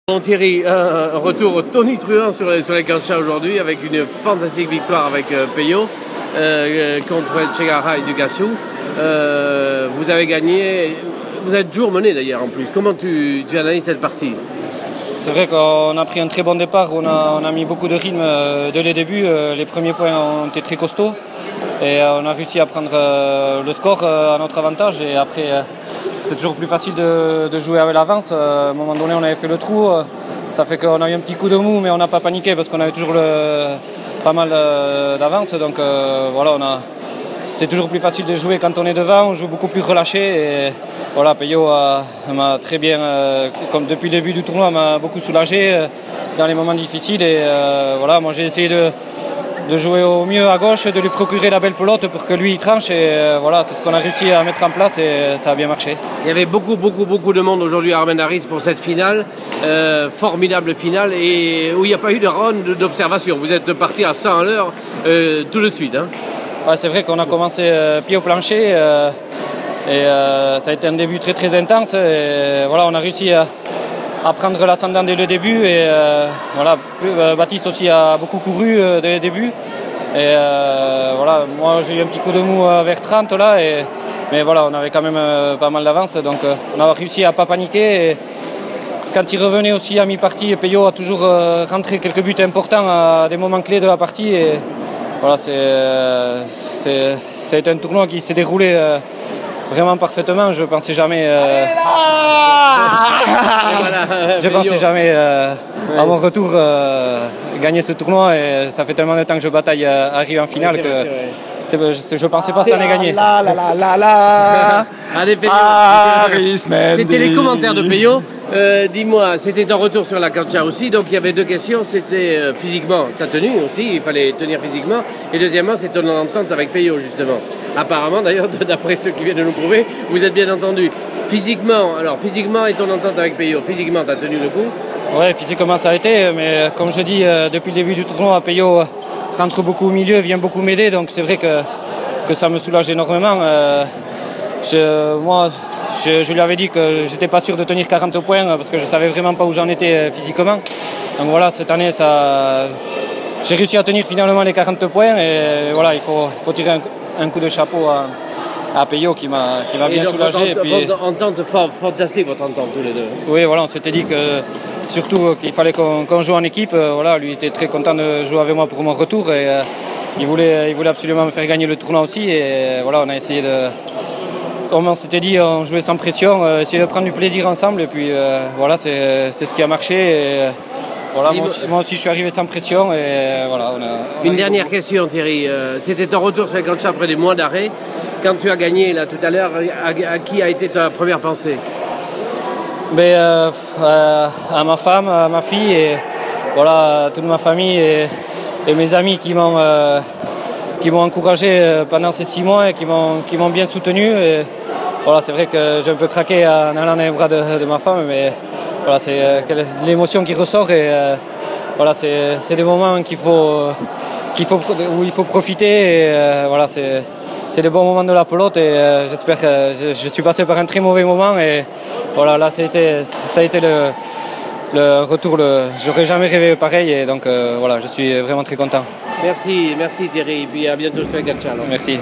Bon Thierry, un retour tonitruant sur les canchas aujourd'hui avec une fantastique victoire avec Peyo contre Etxegarra et Ducassou. Vous avez gagné, vous êtes toujours mené d'ailleurs en plus. Comment tu analyses cette partie? C'est vrai qu'on a pris un très bon départ, on a mis beaucoup de rythme dès le début. Les premiers points ont été très costauds et on a réussi à prendre le score à notre avantage. Et après, c'est toujours plus facile de jouer avec l'avance. À un moment donné, on avait fait le trou. Ça fait qu'on a eu un petit coup de mou, mais on n'a pas paniqué parce qu'on avait toujours pas mal d'avance. Donc voilà, c'est toujours plus facile de jouer quand on est devant. On joue beaucoup plus relâché. Et voilà, Peyo m'a très bien, comme depuis le début du tournoi, m'a beaucoup soulagé dans les moments difficiles. Et voilà, moi j'ai essayé de jouer au mieux à gauche, de lui procurer la belle pelote pour que lui il tranche. Et voilà, c'est ce qu'on a réussi à mettre en place et ça a bien marché. Il y avait beaucoup de monde aujourd'hui à Armendáriz pour cette finale, formidable finale, et où il n'y a pas eu de round d'observation. Vous êtes parti à 100 à l'heure tout de suite. Hein. Ouais, c'est vrai qu'on a commencé pied au plancher et ça a été un début très intense. Et voilà, on a réussi à prendre l'ascendant dès le début. Et voilà, Baptiste aussi a beaucoup couru dès le début. Et voilà, moi j'ai eu un petit coup de mou vers 30 là. Mais voilà, on avait quand même pas mal d'avance. Donc on a réussi à ne pas paniquer. Et quand il revenait aussi à mi-partie, Peyo a toujours rentré quelques buts importants à des moments clés de la partie. Et voilà, c'est un tournoi qui s'est déroulé vraiment parfaitement. Je pensais jamais, à mon retour gagner ce tournoi, et ça fait tellement de temps que je bataille à arriver en finale je ne pensais pas cette année gagner. Allez, Peyo. C'était les commentaires de Peyo. Dis-moi, c'était un retour sur la cancha aussi, donc il y avait deux questions. C'était physiquement, ta tenue aussi, il fallait tenir physiquement. Et deuxièmement, c'est ton entente avec Peyo, justement. Apparemment, d'ailleurs, d'après ceux qui viennent de nous prouver, vous êtes bien entendus. Physiquement et ton entente avec Peyo, physiquement, tu as tenu le coup? Ouais, physiquement ça a été, mais comme je dis, depuis le début du tournoi, Peyo rentre beaucoup au milieu, vient beaucoup m'aider, donc c'est vrai que ça me soulage énormément. Moi, je lui avais dit que j'étais pas sûr de tenir 40 points parce que je savais vraiment pas où j'en étais physiquement. Donc voilà, cette année, j'ai réussi à tenir finalement les 40 points et voilà, il faut tirer un coup de chapeau à Peyo qui m'a bien soulagé. Entente fantastique, votre entente tous les deux. Oui, voilà, on s'était dit que surtout qu'il fallait qu'on joue en équipe. Voilà, lui était très content de jouer avec moi pour mon retour et il voulait absolument me faire gagner le tournoi aussi. Et voilà, on a essayé comme on s'était dit, on jouait sans pression, essayer de prendre du plaisir ensemble. Et puis voilà, c'est ce qui a marché. Et, voilà, moi aussi je suis arrivé sans pression. Et, voilà, Une dernière question Thierry, c'était ton retour sur les canchas après des mois d'arrêt. Quand tu as gagné là tout à l'heure, à qui a été ta première pensée? À ma femme, à ma fille et voilà, toute ma famille et mes amis qui m'ont encouragé pendant ces 6 mois et qui m'ont bien soutenu. Et voilà, c'est vrai que j'ai un peu craqué en allant dans les bras de ma femme, mais voilà, c'est l'émotion qui ressort et voilà, c'est des moments où il faut profiter et voilà, c'est le bon moment de la pelote et j'espère que je suis passé par un très mauvais moment et voilà, là ça a été le retour, j'aurais jamais rêvé pareil et donc voilà, je suis vraiment très content. Merci Thierry, et puis à bientôt sur la cancha. Merci.